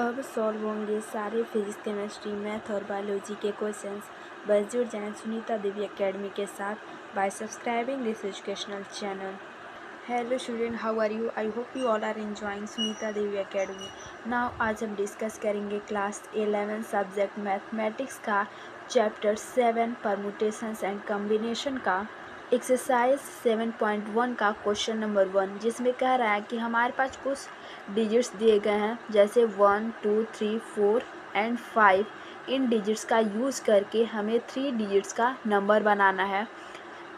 अब सॉल्व होंगे सारे फिजिक्स केमिस्ट्री मैथ और बायोलॉजी के क्वेश्चंस। बस जुड़ जाएं सुनीता देवी एकेडमी के साथ by subscribing this educational channel. Hello student, how are you? I hope you all are enjoying Sunita Devi academy. Now आज हम डिस्कस करेंगे क्लास 11 सब्जेक्ट मैथमेटिक्स का चैप्टर 7 परमुटेशंस एंड कॉम्बिनेशन का एक्सरसाइज 7.1 का क्वेश्चन नंबर 1, जिसमें कह रहा है कि हमारे पास कुछ डिजिट्स दिए गए हैं जैसे 1, 2, 3, 4 एंड 5। इन डिजिट्स का यूज़ करके हमें 3 डिजिट्स का नंबर बनाना है,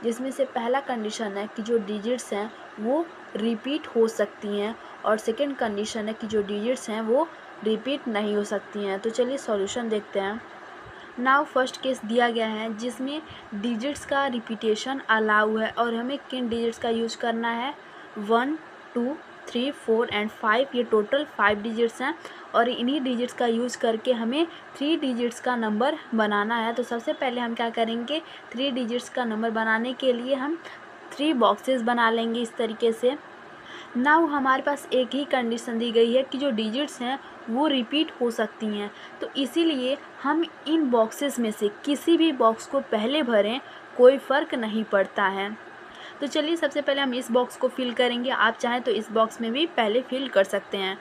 जिसमें से पहला कंडीशन है कि जो डिजिट्स हैं वो रिपीट हो सकती हैं और सेकंड कंडीशन है कि जो डिजिट्स हैं वो रिपीट नहीं हो सकती हैं। तो चलिए सॉल्यूशन देखते हैं। नाउ फर्स्ट केस दिया गया है जिसमें डिजिट्स का रिपीटेशन अलाउ है और हमें किन डिजिट्स का यूज़ करना है? 1, 2, 3, 4 एंड 5। ये टोटल 5 डिजिट्स हैं और इन्हीं डिजिट्स का यूज़ करके हमें 3 डिजिट्स का नंबर बनाना है। तो सबसे पहले हम क्या करेंगे, 3 डिजिट्स का नंबर बनाने के लिए हम 3 बॉक्सेस बना लेंगे इस तरीके से। नाउ हमारे पास एक ही कंडीशन दी गई है कि जो डिजिट्स हैं वो रिपीट हो सकती हैं, तो इसीलिए हम इन बॉक्सेस में से किसी भी बॉक्स को पहले भरें, कोई फ़र्क नहीं पड़ता है। तो चलिए सबसे पहले हम इस बॉक्स को फिल करेंगे। आप चाहें तो इस बॉक्स में भी पहले फिल कर सकते हैं,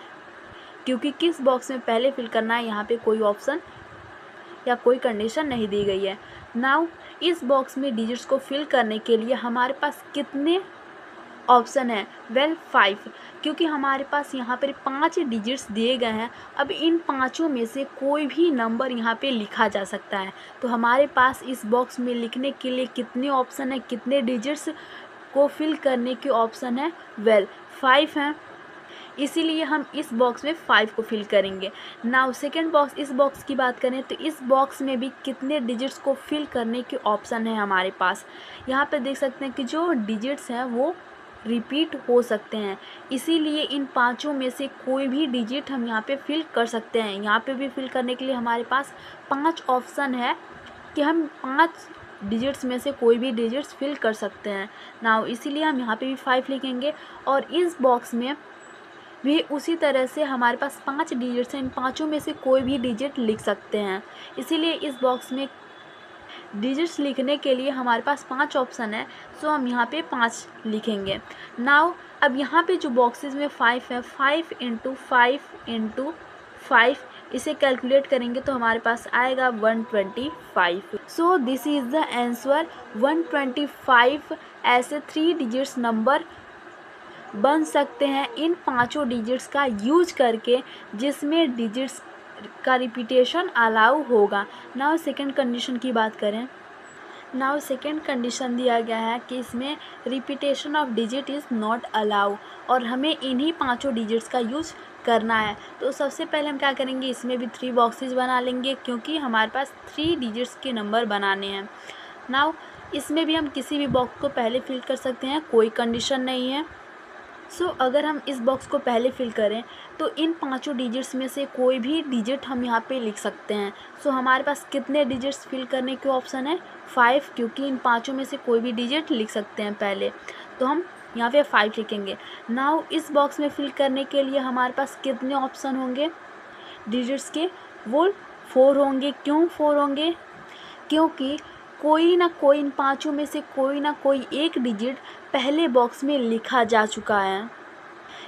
क्योंकि किस बॉक्स में पहले फिल करना है यहाँ पे कोई ऑप्शन या कोई कंडीशन नहीं दी गई है। नाउ इस बॉक्स में डिजिट्स को फिल करने के लिए हमारे पास कितने ऑप्शन है? वेल 5, क्योंकि हमारे पास यहाँ पर 5 डिजिट्स दिए गए हैं। अब इन पाँचों में से कोई भी नंबर यहाँ पे लिखा जा सकता है। तो हमारे पास इस बॉक्स में लिखने के लिए कितने ऑप्शन है, कितने डिजिट्स को फिल करने के ऑप्शन है? वेल 5 हैं, इसीलिए हम इस बॉक्स में 5 को फिल करेंगे। नाउ सेकेंड बॉक्स, इस बॉक्स की बात करें तो इस बॉक्स में भी कितने डिजिट्स को फिल करने के ऑप्शन है हमारे पास। यहाँ पे देख सकते हैं कि जो डिजिट्स हैं वो रिपीट हो सकते हैं, इसीलिए इन पांचों में से कोई भी डिजिट हम यहाँ पे फिल कर सकते हैं। यहाँ पे भी फिल करने के लिए हमारे पास 5 ऑप्शन है कि हम 5 डिजिट्स में से कोई भी डिजिट्स फिल कर सकते हैं। नाउ इसीलिए हम यहाँ पे भी 5 लिखेंगे और इस बॉक्स में भी उसी तरह से हमारे पास 5 डिजिट्स हैं, इन पाँचों में से कोई भी डिजिट लिख सकते हैं। इसीलिए इस बॉक्स में डिजिट्स लिखने के लिए हमारे पास 5 ऑप्शन है, सो हम यहाँ पे 5 लिखेंगे। नाउ अब यहाँ पे जो बॉक्सेस में 5 है, 5 × 5 × 5, इसे कैलकुलेट करेंगे तो हमारे पास आएगा 125। सो दिस इज़ द आंसर 125। ऐसे 3 डिजिट्स नंबर बन सकते हैं इन पांचों डिजिट्स का यूज करके, जिसमें डिजिट्स का रिपीटेशन अलाउ होगा। नाउ सेकंड कंडीशन की बात करें। नाउ सेकंड कंडीशन दिया गया है कि इसमें repetition of digit is not allow और हमें इन्हीं पांचों डिजिट्स का यूज़ करना है। तो सबसे पहले हम क्या करेंगे, इसमें भी 3 बॉक्सेस बना लेंगे, क्योंकि हमारे पास 3 डिजिट्स के नंबर बनाने हैं। नाउ इसमें भी हम किसी भी बॉक्स को पहले फिल कर सकते हैं, कोई कंडीशन नहीं है। सो अगर हम इस बॉक्स को पहले फिल करें तो इन पांचों डिजिट्स में से कोई भी डिजिट हम यहाँ पे लिख सकते हैं। सो हमारे पास कितने डिजिट्स फिल करने के ऑप्शन है? 5, क्योंकि इन पांचों में से कोई भी डिजिट लिख सकते हैं पहले, तो हम यहाँ पे 5 लिखेंगे। नाउ इस बॉक्स में फिल करने के लिए हमारे पास कितने ऑप्शन होंगे डिजिट्स के? वो 4 होंगे। क्यों 4 होंगे? क्योंकि कोई ना कोई, इन पांचों में से कोई ना कोई एक डिजिट पहले बॉक्स में लिखा जा चुका है,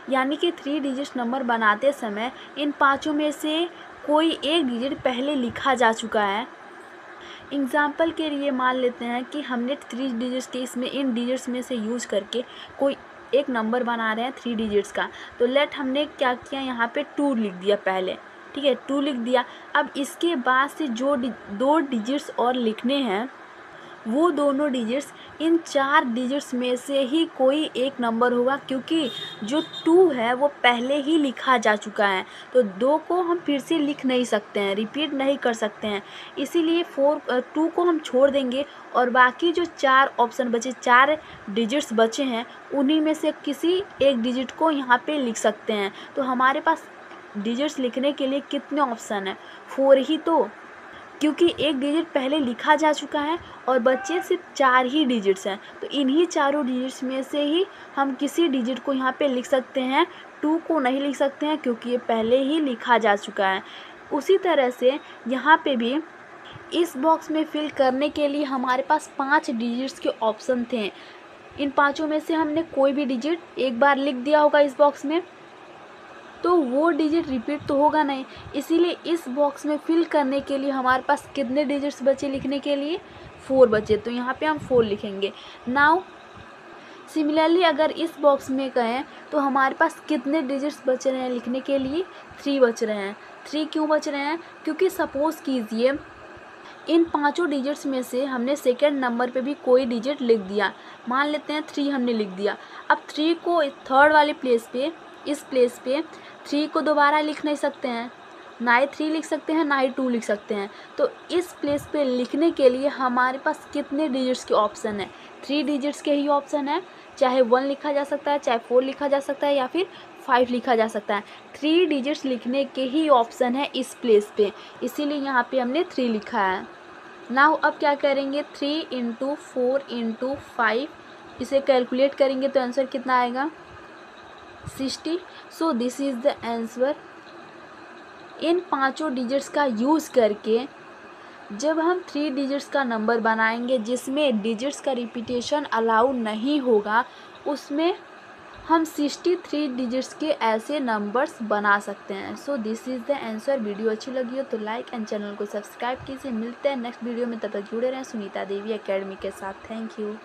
यानी कि 3 डिजिट नंबर बनाते समय इन पांचों में से कोई एक डिजिट पहले लिखा जा चुका है। एग्जाम्पल के लिए मान लेते हैं कि हमने 3 डिजिट्स के इसमें इन डिजिट्स में से यूज़ करके कोई एक नंबर बना रहे हैं 3 डिजिट्स का, तो लेट हमने क्या किया, यहाँ पे 2 लिख दिया पहले, ठीक है, 2 लिख दिया। अब इसके बाद से जो 2 डिजिट्स और लिखने हैं, वो दोनों डिजिट्स इन 4 डिजिट्स में से ही कोई एक नंबर होगा, क्योंकि जो 2 है वो पहले ही लिखा जा चुका है, तो 2 को हम फिर से लिख नहीं सकते हैं, रिपीट नहीं कर सकते हैं। इसीलिए 2 को हम छोड़ देंगे और बाकी जो 4 ऑप्शन बचे, 4 डिजिट्स बचे हैं, उन्हीं में से किसी एक डिजिट को यहाँ पे लिख सकते हैं। तो हमारे पास डिजिट्स लिखने के लिए कितने ऑप्शन हैं? 4 ही, तो क्योंकि एक डिजिट पहले लिखा जा चुका है और बच्चे सिर्फ 4 ही डिजिट्स हैं, तो इन्हीं चारों डिजिट्स में से ही हम किसी डिजिट को यहाँ पे लिख सकते हैं 2 को नहीं लिख सकते हैं क्योंकि ये पहले ही लिखा जा चुका है। उसी तरह से यहाँ पे भी इस बॉक्स में फिल करने के लिए हमारे पास 5 डिजिट्स के ऑप्शन थे। इन पाँचों में से हमने कोई भी डिजिट एक बार लिख दिया होगा इस बॉक्स में, तो वो डिजिट रिपीट तो होगा नहीं। इसीलिए इस बॉक्स में फिल करने के लिए हमारे पास कितने डिजिट्स बचे लिखने के लिए? 4 बचे, तो यहाँ पे हम 4 लिखेंगे। नाउ सिमिलरली अगर इस बॉक्स में कहें तो हमारे पास कितने डिजिट्स बच रहे हैं लिखने के लिए? 3 बच रहे हैं। 3 क्यों बच रहे हैं? क्योंकि सपोज़ कीजिए इन पांचों डिजिट्स में से हमने सेकेंड नंबर पे भी कोई डिजिट लिख दिया। मान लेते हैं 3 हमने लिख दिया। अब 3 को थर्ड वाले प्लेस पे, इस प्लेस पे 3 को दोबारा लिख नहीं सकते हैं, ना ही 3 लिख सकते हैं ना ही 2 लिख सकते हैं। तो इस प्लेस पे लिखने के लिए हमारे पास कितने डिजिट्स के ऑप्शन है? 3 डिजिट्स के ही ऑप्शन है। चाहे 1 लिखा जा सकता है, चाहे 4 लिखा जा सकता है या फिर 5 लिखा जा सकता है। 3 डिजिट्स लिखने के ही ऑप्शन है इस प्लेस पे, इसीलिए यहाँ पे हमने 3 लिखा है। नाउ अब क्या करेंगे? 3 × 4 × 5, इसे कैलकुलेट करेंगे तो आंसर कितना आएगा? 60। So this is the answer. इन पांचों डिजिट्स का यूज़ करके जब हम 3 डिजिट्स का नंबर बनाएंगे जिसमें डिजिट्स का रिपीटेशन अलाउ नहीं होगा, उसमें हम 63 डिजिट्स के ऐसे नंबर्स बना सकते हैं। सो this is the answer. Video अच्छी लगी हो तो लाइक एंड चैनल को सब्सक्राइब कीजिए। मिलते हैं नेक्स्ट वीडियो में, तब तक जुड़े रहें सुनीता देवी एकेडमी के साथ। Thank you.